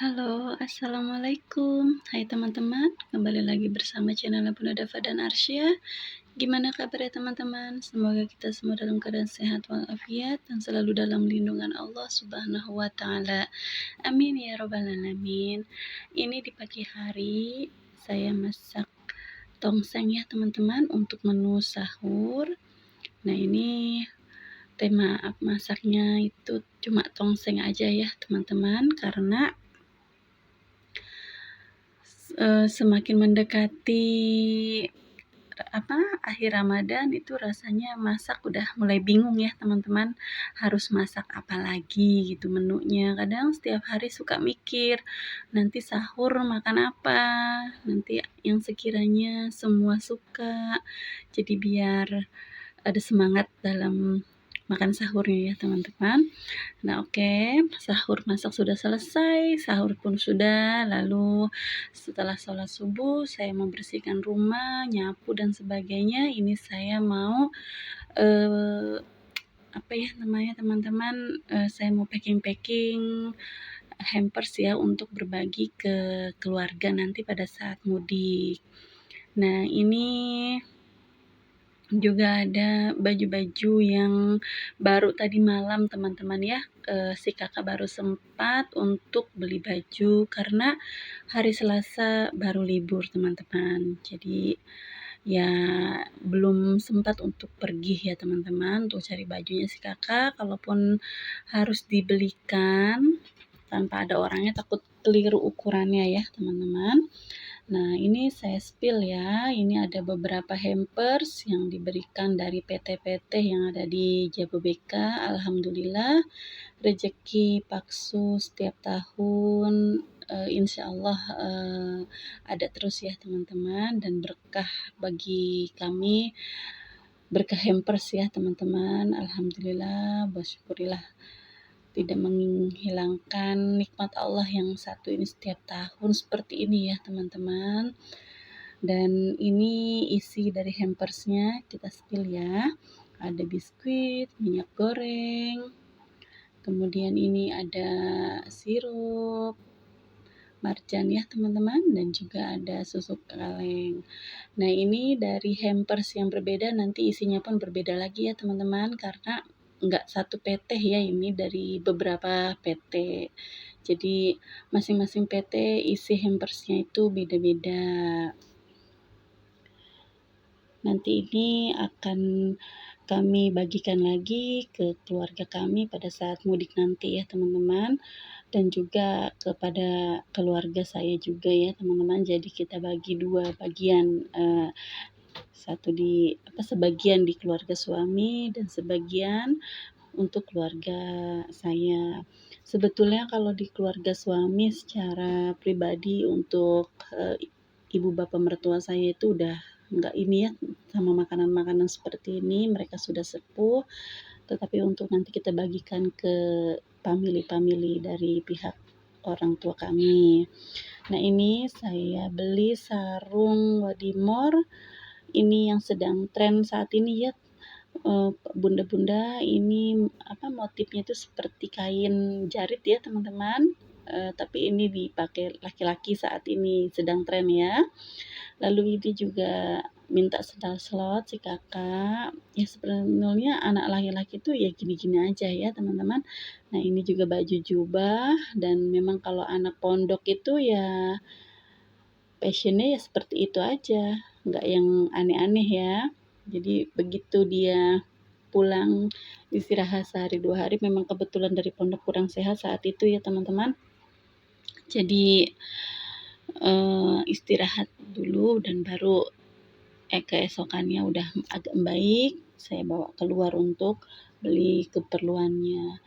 Halo, assalamualaikum. Hai teman-teman, kembali lagi bersama channel Bunda Dava dan Arsya. Gimana kabarnya teman-teman? Semoga kita semua dalam keadaan sehat walafiat dan selalu dalam lindungan Allah Subhanahu wa Ta'ala. Amin ya Robbal 'Alamin. Ini di pagi hari saya masak tongseng ya teman-teman untuk menu sahur. Nah ini tema masaknya itu cuma tongseng aja ya teman-teman, karena semakin mendekati akhir Ramadan itu rasanya masak udah mulai bingung ya teman-teman, harus masak apa lagi gitu menunya. Kadang setiap hari suka mikir, nanti sahur makan apa, nanti yang sekiranya semua suka, jadi biar ada semangat dalam makan sahurnya ya teman-teman. Nah oke, sahur masak sudah selesai, sahur pun sudah, lalu setelah sholat subuh saya membersihkan rumah, nyapu dan sebagainya. Ini saya mau teman-teman, saya mau packing hampers ya untuk berbagi ke keluarga nanti pada saat mudik. Nah ini juga ada baju-baju yang baru tadi malam teman-teman ya, si kakak baru sempat untuk beli baju karena hari Selasa baru libur teman-teman, jadi ya belum sempat untuk pergi ya teman-teman untuk cari bajunya si kakak. Kalaupun harus dibelikan tanpa ada orangnya takut keliru ukurannya ya teman-teman. Nah ini saya spill ya, ini ada beberapa hampers yang diberikan dari PT-PT yang ada di Jababeka. Alhamdulillah rezeki Paksu setiap tahun insya Allah ada terus ya teman-teman, dan berkah bagi kami, berkah hampers ya teman-teman. Alhamdulillah, bersyukurillah tidak menghilangkan nikmat Allah yang satu ini setiap tahun seperti ini ya teman-teman. Dan ini isi dari hampersnya, kita spill ya. Ada biskuit, minyak goreng, kemudian ini ada sirup, marjan ya teman-teman, dan juga ada susu kaleng. Nah ini dari hampers yang berbeda, nanti isinya pun berbeda lagi ya teman-teman, karena enggak satu PT ya, ini dari beberapa PT. Jadi masing-masing PT isi hampersnya itu beda-beda. Nanti ini akan kami bagikan lagi ke keluarga kami pada saat mudik nanti ya teman-teman, dan juga kepada keluarga saya juga ya teman-teman. Jadi kita bagi dua bagian, sebagian di keluarga suami dan sebagian untuk keluarga saya. Sebetulnya kalau di keluarga suami secara pribadi untuk ibu bapak mertua saya itu udah enggak ini ya sama makanan-makanan seperti ini, mereka sudah sepuh. Tetapi untuk nanti kita bagikan ke family dari pihak orang tua kami. Nah ini saya beli sarung Wadimor, ini yang sedang tren saat ini ya bunda-bunda. Ini motifnya itu seperti kain jarit ya teman-teman, tapi ini dipakai laki-laki saat ini sedang tren ya. Lalu ini juga minta sendal slot si kakak ya, sebenarnya anak laki-laki itu ya gini-gini aja ya teman-teman. Nah ini juga baju jubah, dan memang kalau anak pondok itu ya fashionnya ya seperti itu aja, nggak yang aneh-aneh ya. Jadi begitu dia pulang istirahat sehari 2 hari, memang kebetulan dari pondok kurang sehat saat itu ya teman-teman. Jadi istirahat dulu dan baru keesokannya udah agak baik, saya bawa keluar untuk beli keperluannya.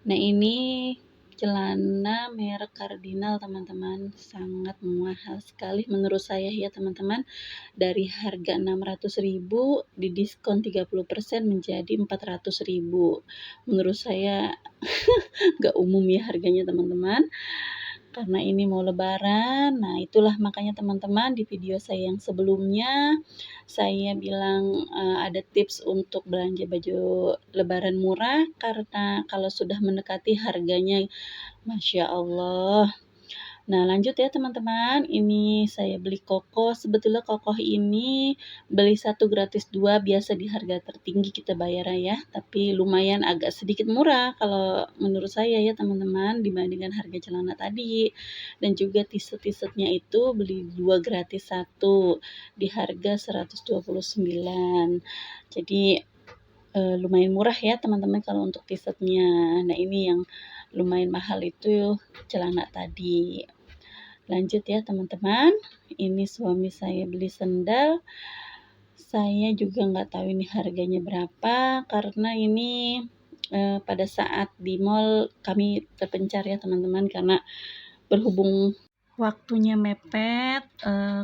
Nah ini celana merek Cardinal teman-teman, sangat mahal sekali menurut saya ya teman-teman. Dari harga 600.000 didiskon 30% menjadi 400.000. Menurut saya gak umum ya harganya teman-teman, karena ini mau lebaran. Nah itulah makanya teman-teman di video saya yang sebelumnya saya bilang ada tips untuk belanja baju lebaran murah, karena kalau sudah mendekati harganya Masya Allah Nah, lanjut ya teman-teman, ini saya beli kokoh. Sebetulnya kokoh ini beli 1 gratis 2 biasa di harga tertinggi kita bayar ya, tapi lumayan agak sedikit murah kalau menurut saya ya teman-teman, dibandingkan harga celana tadi. Dan juga t-shirt-t-shirtnya itu beli 2 gratis 1 di harga 129. Jadi lumayan murah ya teman-teman kalau untuk t-shirt-nya. Nah, ini yang lumayan mahal itu celana tadi. Lanjut ya teman-teman, ini suami saya beli sendal. Saya juga nggak tahu ini harganya berapa, karena ini pada saat di mall kami terpencar ya teman-teman, karena berhubung waktunya mepet,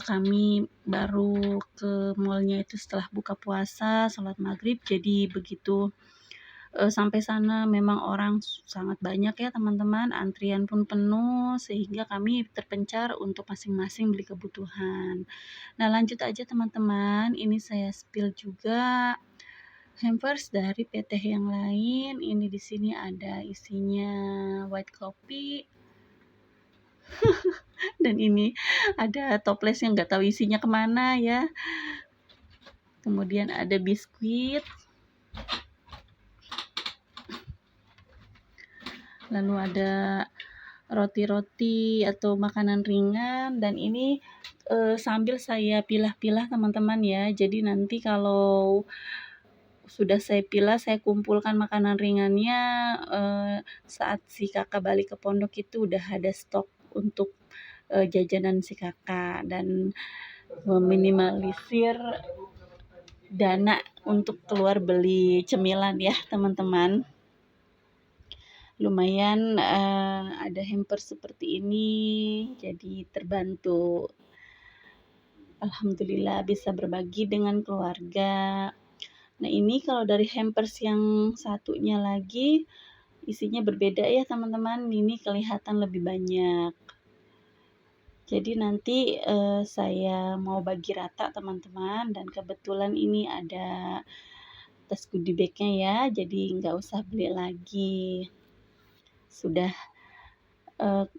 kami baru ke mallnya itu setelah buka puasa, sholat maghrib, jadi begitu sampai sana memang orang sangat banyak ya teman-teman, antrian pun penuh sehingga kami terpencar untuk masing-masing beli kebutuhan. Nah, lanjut aja teman-teman, ini saya spill juga hampers dari PT yang lain. Ini di sini ada isinya white coffee dan ini ada toples yang nggak tahu isinya kemana ya. Kemudian ada biskuit, lalu ada roti-roti atau makanan ringan, dan ini sambil saya pilah-pilah teman-teman ya. Jadi nanti kalau sudah saya pilah, saya kumpulkan makanan ringannya, saat si kakak balik ke pondok itu udah ada stok untuk jajanan si kakak, dan meminimalisir dana untuk keluar beli cemilan ya teman-teman. Lumayan ada hamper seperti ini, jadi terbantu. Alhamdulillah bisa berbagi dengan keluarga. Nah, ini kalau dari hampers yang satunya lagi isinya berbeda ya teman-teman, ini kelihatan lebih banyak. Jadi nanti saya mau bagi rata teman-teman, dan kebetulan ini ada tas goodie bag-nya ya, jadi nggak usah beli lagi. Sudah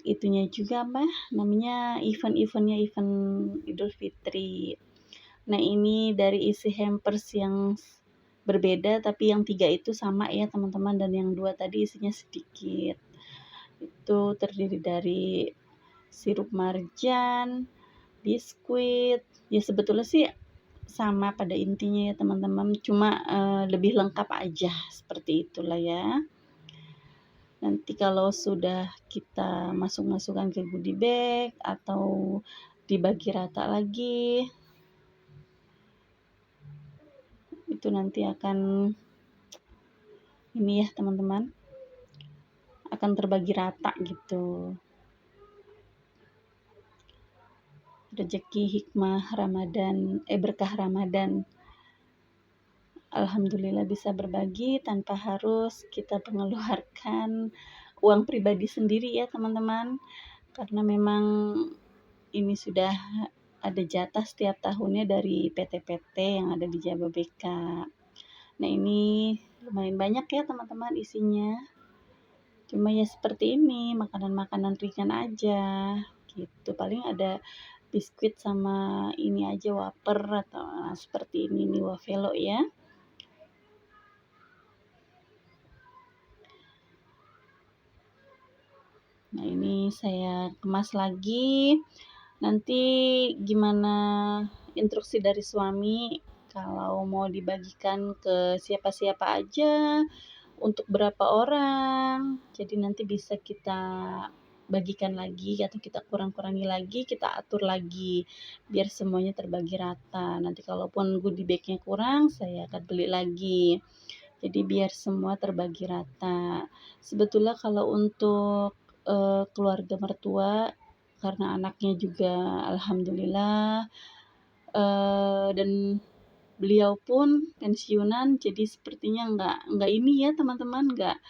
itunya juga namanya event Idul Fitri. Nah, ini dari isi hampers yang berbeda, tapi yang 3 itu sama ya teman-teman, dan yang 2 tadi isinya sedikit. Itu terdiri dari sirup marjan, biskuit, ya sebetulnya sih sama pada intinya ya teman-teman, cuma lebih lengkap aja, seperti itulah ya. Nanti kalau sudah kita masukkan ke goodie bag atau dibagi rata lagi, itu nanti akan ini ya teman-teman, akan terbagi rata gitu. Rezeki hikmah Ramadan, berkah Ramadan. Alhamdulillah bisa berbagi tanpa harus kita mengeluarkan uang pribadi sendiri ya teman-teman, karena memang ini sudah ada jatah setiap tahunnya dari PT-PT yang ada di Jababeka. Nah, ini lumayan banyak ya teman-teman isinya. Cuma ya seperti ini, makanan-makanan ringan aja gitu. Paling ada biskuit sama ini aja, wafer atau seperti ini nih, wafelo ya. Nah, ini saya kemas lagi. Nanti gimana instruksi dari suami kalau mau dibagikan ke siapa-siapa aja, untuk berapa orang. Jadi nanti bisa kita bagikan lagi atau kita kurang-kurangi lagi, kita atur lagi biar semuanya terbagi rata. Nanti kalaupun goodie bag-nya kurang, saya akan beli lagi. Jadi biar semua terbagi rata. Sebetulnya kalau untuk keluarga mertua, karena anaknya juga alhamdulillah dan beliau pun pensiunan, jadi sepertinya nggak ini ya teman-teman, nggak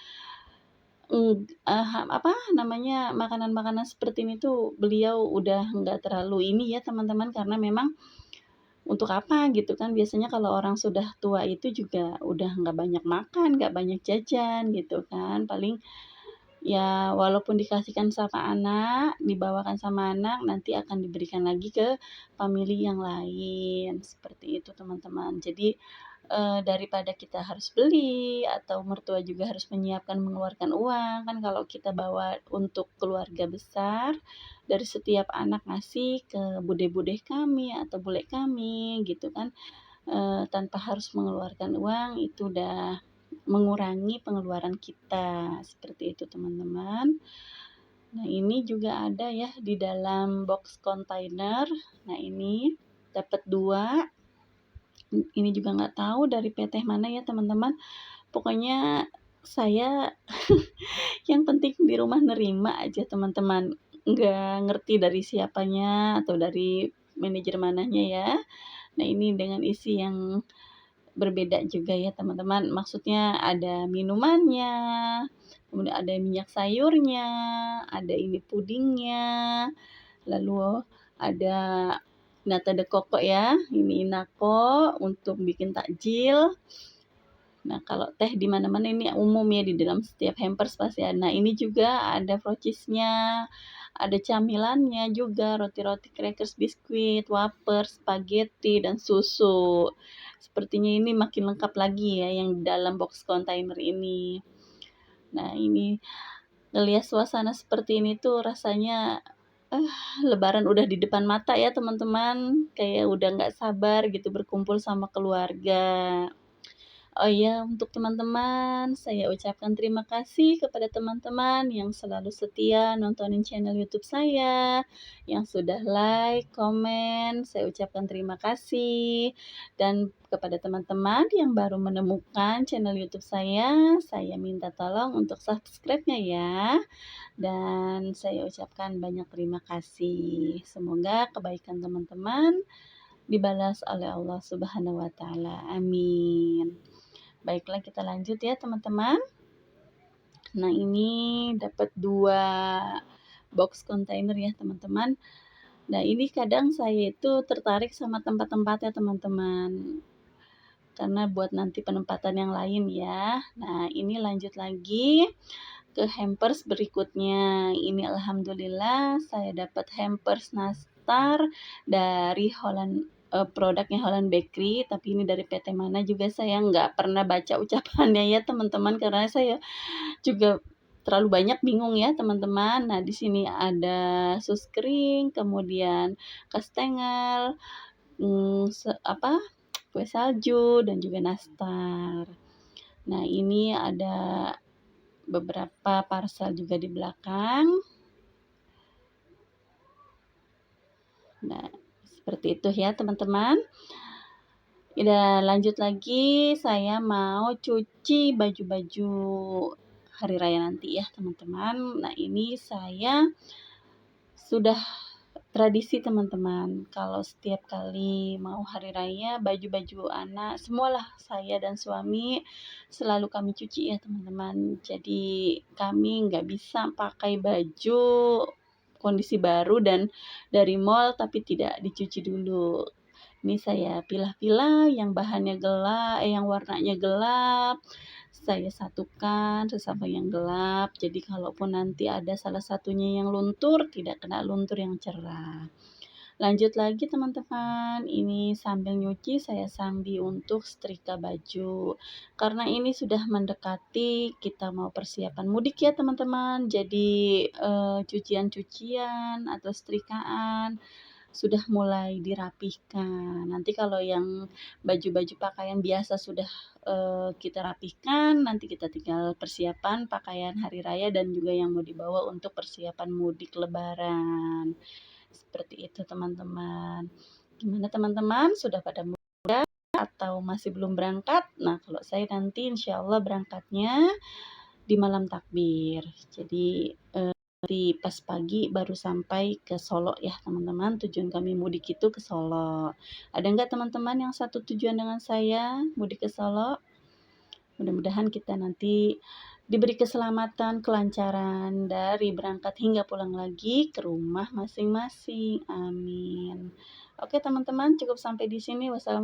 makanan-makanan seperti ini tuh beliau udah nggak terlalu ini ya teman-teman, karena memang untuk apa gitu kan, biasanya kalau orang sudah tua itu juga udah nggak banyak makan, nggak banyak jajan gitu kan, paling Ya walaupun dikasihkan sama anak, dibawakan sama anak, nanti akan diberikan lagi ke family yang lain, seperti itu teman-teman. Jadi, daripada kita harus beli atau mertua juga harus menyiapkan mengeluarkan uang, kan kalau kita bawa untuk keluarga besar, dari setiap anak ngasih ke bude-bude kami atau bule kami gitu kan, tanpa harus mengeluarkan uang, itu udah mengurangi pengeluaran kita, seperti itu teman-teman. Nah ini juga ada ya di dalam box kontainer. Nah ini dapat 2. Ini juga nggak tahu dari PT mana ya teman-teman. Pokoknya saya yang penting di rumah nerima aja teman-teman. Nggak ngerti dari siapanya atau dari manajer mananya ya. Nah ini dengan isi yang berbeda juga ya teman-teman. Maksudnya ada minumannya, kemudian ada minyak sayurnya, ada ini pudingnya, lalu ada nata de coco ya, ini inako untuk bikin takjil. Nah, kalau teh di mana-mana ini umum ya, di dalam setiap hampers pasti ada. Nah, ini juga ada frocisnya, ada camilannya juga, roti-roti, crackers, biskuit, wafer, spaghetti, dan susu. Sepertinya ini makin lengkap lagi ya yang dalam box kontainer ini. Nah, ini ngelihat suasana seperti ini tuh rasanya lebaran udah di depan mata ya teman-teman. Kayak udah nggak sabar gitu berkumpul sama keluarga. Oh iya, untuk teman-teman, saya ucapkan terima kasih kepada teman-teman yang selalu setia nontonin channel YouTube saya, yang sudah like, komen, saya ucapkan terima kasih. Dan kepada teman-teman yang baru menemukan channel YouTube saya minta tolong untuk subscribe-nya ya. Dan saya ucapkan banyak terima kasih. Semoga kebaikan teman-teman dibalas oleh Allah Subhanahu wa taala. Amin. Baiklah kita lanjut ya teman-teman. Nah ini dapat 2 box kontainer ya teman-teman. Nah ini kadang saya itu tertarik sama tempat-tempatnya teman-teman. Karena buat nanti penempatan yang lain ya. Nah ini lanjut lagi ke hampers berikutnya. Ini alhamdulillah saya dapat hampers nastar dari produknya Holland Bakery, tapi ini dari PT mana juga saya nggak pernah baca ucapannya ya teman-teman, karena saya juga terlalu banyak bingung ya teman-teman. Nah di sini ada sus kering, kemudian kastengel, kue salju dan juga nastar. Nah ini ada beberapa parcel juga di belakang. Nah seperti itu ya teman-teman. Udah lanjut lagi, saya mau cuci baju-baju hari raya nanti ya teman-teman. Nah ini saya sudah tradisi teman-teman, kalau setiap kali mau hari raya, baju-baju anak, semualah saya dan suami selalu kami cuci ya teman-teman. Jadi kami nggak bisa pakai baju kondisi baru dan dari mall tapi tidak dicuci dulu. Ini saya pilah-pilah yang bahannya gelap, yang warnanya gelap, saya satukan sesama yang gelap. Jadi kalaupun nanti ada salah satunya yang luntur, tidak kena luntur yang cerah. Lanjut lagi teman-teman, ini sambil nyuci saya sambil untuk setrika baju. Karena ini sudah mendekati kita mau persiapan mudik ya teman-teman. Jadi cucian-cucian atau setrikaan sudah mulai dirapihkan. Nanti kalau yang baju-baju pakaian biasa sudah kita rapihkan, nanti kita tinggal persiapan pakaian hari raya dan juga yang mau dibawa untuk persiapan mudik lebaran. Seperti itu teman-teman. Gimana teman-teman? Sudah pada mudik atau masih belum berangkat? Nah, kalau saya nanti insya Allah berangkatnya di malam takbir. Jadi nanti pas pagi baru sampai ke Solo ya teman-teman. Tujuan kami mudik itu ke Solo. Ada nggak teman-teman yang satu tujuan dengan saya mudik ke Solo? Mudah-mudahan kita nanti diberi keselamatan, kelancaran dari berangkat hingga pulang lagi ke rumah masing-masing. Amin. Oke teman-teman, cukup sampai di sini. Wassalamualaikum.